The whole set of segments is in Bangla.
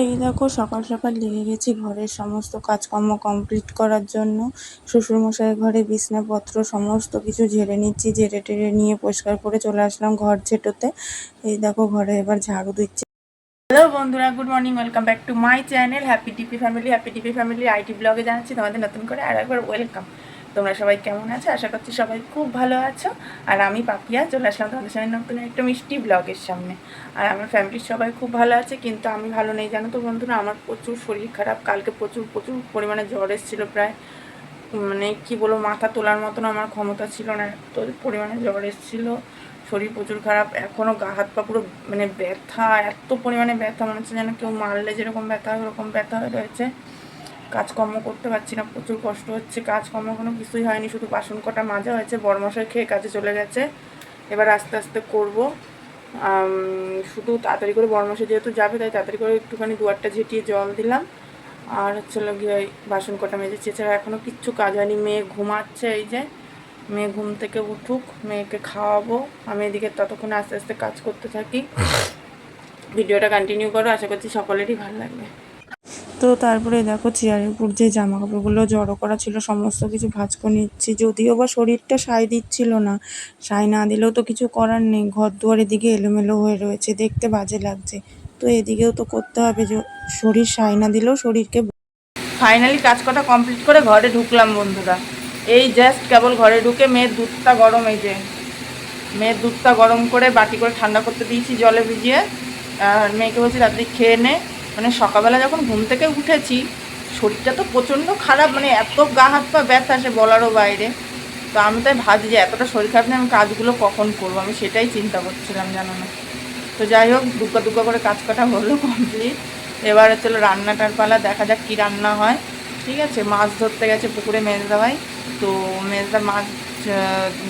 এই দেখো সকাল সকাল লেগে গেছি ঘরের সমস্ত কাজকর্ম কমপ্লিট করার জন্য। শ্বশুরমশাইয়ের ঘরে বিছনাপত্র সমস্ত কিছু ঝেড়ে নিচ্ছি, ঝেড়ে টেড়ে নিয়ে পরিষ্কার করে চলে আসলাম ঘর ঝেঁটোতে। এই দেখো ঘরে এবার ঝাড়ু দিচ্ছি। হ্যালো বন্ধুরা, good morning, welcome back to my channel happy টিপি ফ্যামিলি। হ্যাপি টিপি ফ্যামিলি আইটি ব্লগে জানাচ্ছি তোমাদের নতুন করে আর একবার ওয়েলকাম। তোমরা সবাই কেমন আছো? আশা করছি সবাই খুব ভালো আছো। আর আমি পাপিয়া চলে আসলাম তোমাদের সামনে নতুন একটা মিষ্টি ব্লগের সামনে। আর আমার ফ্যামিলির সবাই খুব ভালো আছে, কিন্তু আমি ভালো নেই জানো তো বন্ধুরা। আমার প্রচুর শরীর খারাপ, কালকে প্রচুর প্রচুর পরিমাণে জ্বর এসেছিলো, প্রায় মানে কি বলবো, মাথা তোলার মতন আমার ক্ষমতা ছিল না, এত পরিমাণে জ্বর এসেছিলো। শরীর প্রচুর খারাপ, এখনও গা হাত পা পুরো মানে ব্যথা, এত পরিমাণে ব্যথা, মনে হচ্ছে যেন কেউ মারলে যেরকম ব্যথা হয় ওরকম ব্যথা হয়ে রয়েছে। কাজকর্ম করতে পারছি না, প্রচুর কষ্ট হচ্ছে। কাজকর্ম কোনো কিছুই হয়নি, শুধু বাসন কটা মাজা হয়েছে, বড়মশাই খেয়ে কাজে চলে গেছে। এবার আস্তে আস্তে করব। শুধু তাড়াতাড়ি করে বড়মশাই যেহেতু যাবে, তাই তাড়াতাড়ি করে একটুখানি দুয়ারটা ঝেঁটিয়ে জল দিলাম, আর হচ্ছে গিয়ে ওই বাসন কটা মেজেছি। এছাড়া এখনও কিচ্ছু কাজ হয়নি। মেয়ে ঘুমাচ্ছে, এই যে মেয়ে ঘুম থেকে উঠুক, মেয়েকে খাওয়াবো, আমি এদিকে ততক্ষণে আস্তে আস্তে কাজ করতে থাকি। ভিডিওটা কন্টিনিউ করো, আশা করছি সকলেরই ভালো লাগবে। তো তারপরে দেখো চেয়ারের উপর যে জামা কাপড়গুলো জড়ো করা ছিল সমস্ত কিছু ভাঁজ করে নিচ্ছি। যদিও বা শরীরটা সায় দিচ্ছিল না, সায় না দিলেও তো কিছু করার নেই। ঘর দুয়ারের দিকে এলোমেলো হয়ে রয়েছে, দেখতে বাজে লাগছে। তো এদিকেও তো করতে হবে, যে শরীর সায় না দিলেও শরীরকে। ফাইনালি কাজ কটা কমপ্লিট করে ঘরে ঢুকলাম বন্ধুরা। এই জাস্ট কেবল ঘরে ঢুকে মেয়ের দুধটা গরম, এই যে মেয়ের দুধটা গরম করে বাটি করে ঠান্ডা করতে দিয়েছি জলে ভিজিয়ে। আর মেয়েকে বলছি রাত্রি খেয়ে নে। মানে সকালবেলা যখন ঘুম থেকে উঠেছি শরীরটা তো প্রচণ্ড খারাপ, মানে এত গা হাত পা ব্যথা সে বলারও বাইরে। তো আমি তাই ভাবছি যে এতটা শরীর খারাপ নিয়ে আমি কাজগুলো কখন করবো, আমি সেটাই চিন্তা করছিলাম জানো না। তো যাই হোক, দুগ্গা দুগ্গা করে কাজ কটা হলো কমপ্লিট। এবারে চলো রান্নাটার পালা, দেখা যাক কী রান্না হয়। ঠিক আছে, মাছ ধরতে গেছে পুকুরে মেজদা ভাই। তো মেজদা মাছ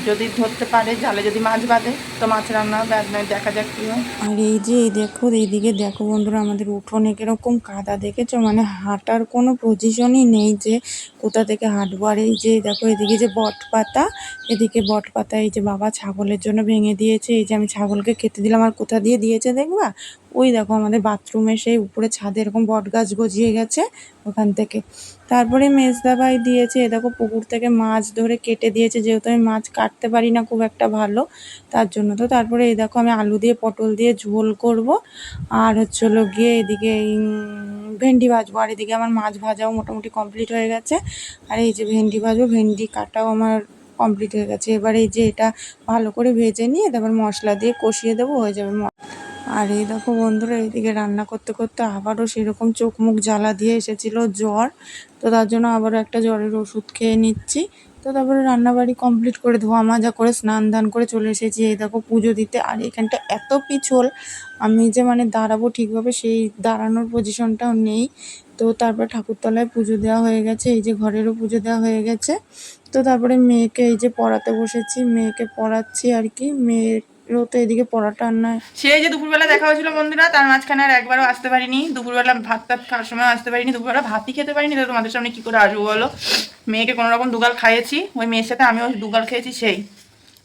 যদি ধরতে পারে, জালে যদি মাছ বাঁধে তো মাছ রান্না হবে, আর নয় দেখা যাক কী হয়। আর এই যে এই দেখো, এইদিকে দেখো বন্ধুরা, আমাদের উঠোনে কীরকম কাদা দেখেছো, মানে হাঁটার কোনো পজিশনই নেই যে কোথা থেকে হাঁটবো। আর এই যে দেখো এদিকে যে বট পাতা, এদিকে বট পাতা এই যে বাবা ছাগলের জন্য ভেঙে দিয়েছে। এই যে আমি ছাগলকে খেতে দিলাম, আর কোথা দিয়ে দিয়েছে দেখবা, ওই দেখো আমাদের বাথরুমে সেই উপরে ছাদে এরকম বট গাছ গজিয়ে গেছে ওখান থেকে। তারপরে মেজদা ভাই দিয়েছে, এ দেখো পুকুর থেকে মাছ ধরে কেটে দিয়েছে, যেহেতু আমি মাছ কাটতে পারি না খুব একটা ভালো, তার জন্য। তো তারপরে এই দেখো আমি আলু দিয়ে পটল দিয়ে ঝোল করব, আর হচ্ছে গিয়ে এদিকে ভেন্ডি ভাজবো। আর এদিকে আমার মাছ ভাজাও মোটামুটি কমপ্লিট হয়ে গেছে। আর এই যে ভেন্ডি ভাজবো, ভেন্ডি কাটাও আমার কমপ্লিট হয়ে গেছে। এবার এই যে এটা ভালো করে ভেজে নিয়ে তারপর মশলা দিয়ে কষিয়ে দেবো, হয়ে যাবে। আর এই দেখো বন্ধুরা, এইদিকে রান্না করতে করতে আবারও সেরকম চোখ মুখ জ্বালা দিয়ে এসেছিল জ্বর। তো তার জন্য আবারও একটা জ্বরের ওষুধ খেয়ে নিচ্ছি। তো তারপরে রান্নাবাড়ি কমপ্লিট করে ধোয়া মাজা করে স্নান ধান করে চলে এসেছি এই দেখো পুজো দিতে। আর এখানটা এত পিছল, আমি যে মানে দাঁড়াবো ঠিকভাবে সেই দাঁড়ানোর পজিশনটাও নেই। তো তারপর ঠাকুরতলায় পুজো দেওয়া হয়ে গেছে, এই যে ঘরেরও পুজো দেওয়া হয়ে গেছে। তো তারপরে মেয়েকে এই যে পড়াতে বসেছি, মেয়েকে পড়াচ্ছি আর কি। মেয়েরও তো এদিকে পড়াটা আর নয়। সেই যে দুপুরবেলা দেখা হয়েছিল বন্ধুরা, তার মাঝখানে আর একবারও আসতে পারিনি। দুপুরবেলা ভাত টাত খাওয়ার সময় আসতে পারিনি, দুপুরবেলা ভাতই খেতে পারিনি। তো তোমাদের সামনে কী করে আসবো বলো। মেয়েকে কোনো রকম দুগাল খাইয়েছি, ওই মেয়ের সাথে আমিও দুগাল খেয়েছি সেই,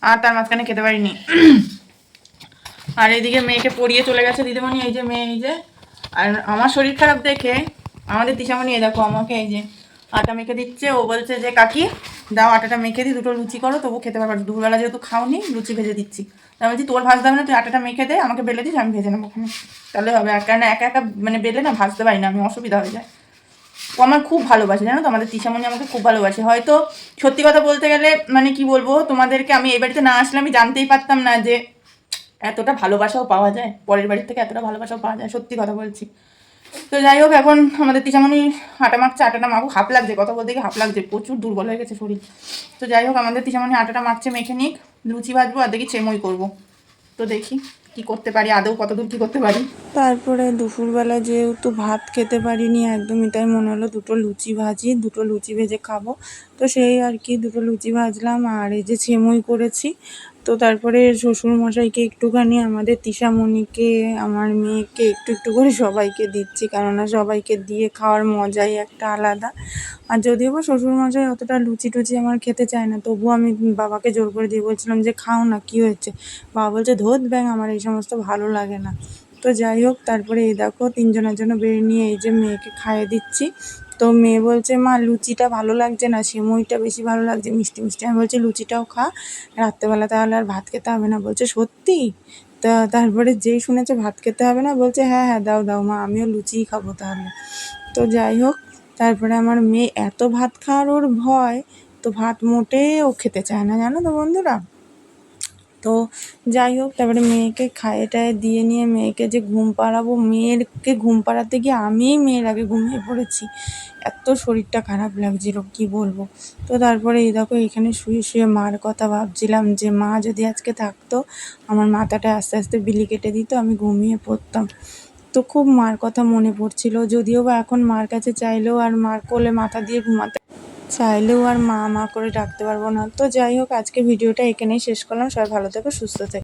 আর তার মাঝখানে খেতে পারিনি। আর এইদিকে মেয়েকে পড়িয়ে চলে গেছে দিদিমণি, এই যে মেয়ে, এই যে। আর আমার শরীর খারাপ দেখে আমাদের তিশামণি এই দেখো আমাকে এই যে আটা মেখে দিচ্ছে। ও বলছে যে কাকি দাও আটাটা মেখে দিই, দুটো লুচি করো, তবু খেতে পারবো। দুপুরবেলা যেহেতু খাওনি, লুচি ভেজে দিচ্ছি। তাই বলছি তোর ভাজতে হবে না, তুই আটাটা মেখে দে, আমাকে বেলে দিস, আমি ভেজে নেবো ওখানে, তাহলে হবে। আর কেন একা একা মানে বেলে না ভাজতে পারি না আমি, অসুবিধা হয়ে যায়। ও আমার খুব ভালোবাসে জানো তো, আমাদের তিশামণি আমাকে খুব ভালোবাসে। হয়তো সত্যি কথা বলতে গেলে মানে কি বলবো তোমাদেরকে, আমি এই বাড়িতে না আসলে আমি জানতেই পারতাম না যে এতটা ভালোবাসাও পাওয়া যায়, পরের বাড়ির থেকে এতটা ভালোবাসাও পাওয়া যায়, সত্যি কথা বলছি। তো যাই হোক, এখন আমাদের তিশামণি আটা মাখছে, আটাটা মাখো, হাফ লাগছে কথা বলতে গিয়ে, হাফ লাগছে, প্রচুর দুর্বল হয়ে গেছে শরীর। তো যাই হোক, আমাদের তিশামণি আটাটা মাখছে, মেখে নিক, লুচি ভাজবো, আর দেখি চেমই করবো। তো দেখি কি করতে পারি, আদৌ কতদূর কী করতে পারি। তারপরে দুপুরবেলা যেহেতু ভাত খেতে পারিনি একদমই, তাই মনে হলো দুটো লুচি ভাজি, দুটো লুচি ভেজে খাবো। তো সেই আর কি দুটো লুচি ভাজলাম, আর এই যে ছেমুই করেছি। তো তারপরে শ্বশুরমশাইকে একটুখানি, আমাদের তিশামণিকে, আমার মেয়েকে একটু একটু করে সবাইকে দিচ্ছি, কেননা সবাইকে দিয়ে খাওয়ার মজাই একটা আলাদা। আর যদিও বা শ্বশুরমশাই অতটা লুচি টুচি আমার খেতে চায় না, তবুও আমি বাবাকে জোর করে দিয়ে বলছিলাম যে খাও না, কী হয়েছে। বাবা বলছে ধোত ব্যাং, আমার এই সমস্ত ভালো লাগে না। তো যাই হোক, তারপরে এই দেখো তিনজনের জন্য বেড়ে নিয়ে এই যে মেয়েকে খাইয়ে দিচ্ছি। তো মেয়ে বলছে, মা লুচিটা ভালো লাগছে না, সিমুইটা বেশি ভালো লাগছে, মিষ্টি মিষ্টি। আমি বলছি লুচিটাও খা, রাত্রেবেলা তাহলে আর ভাত খেতে হবে না। বলছে সত্যি? তারপরে যেই শুনেছে ভাত খেতে হবে না, বলছে হ্যাঁ হ্যাঁ দাও দাও মা, আমিও লুচিই খাবো তাহলে। তো যাই হোক, তারপরে আমার মেয়ে এত ভাত খাওয়ার ওর ভয়, তো ভাত মোটেও খেতে চায় না, জানো তো বন্ধুরা। তো যাই হোক, তারপরে মেয়েকে খাইয়ে টাইয়ে দিয়ে নিয়ে মেয়েকে যে ঘুম পাড়াবো, মেয়েকে ঘুম পাড়াতে গিয়ে আমিই মেয়ের আগে ঘুমিয়ে পড়েছি। এত শরীরটা খারাপ লাগছিল কি বলবো। তো তারপরে এই দেখো এখানে শুয়ে শুয়ে মার কথা ভাবছিলাম, যে মা যদি আজকে থাকতো, আমার মাথাটা আস্তে আস্তে বিলি কেটে দিত, আমি ঘুমিয়ে পড়তাম। তো খুব মার কথা মনে পড়ছিল, যদিও বা এখন মার কাছে চাইলেও আর মার কোলে মাথা দিয়ে ঘুমাতে চাইলেও আর মা মা করে ডাকতে পারবো না। তো যাই হোক, আজকে ভিডিওটা এখানেই শেষ করলাম। সবাই ভালো থেকো, সুস্থ থেকো।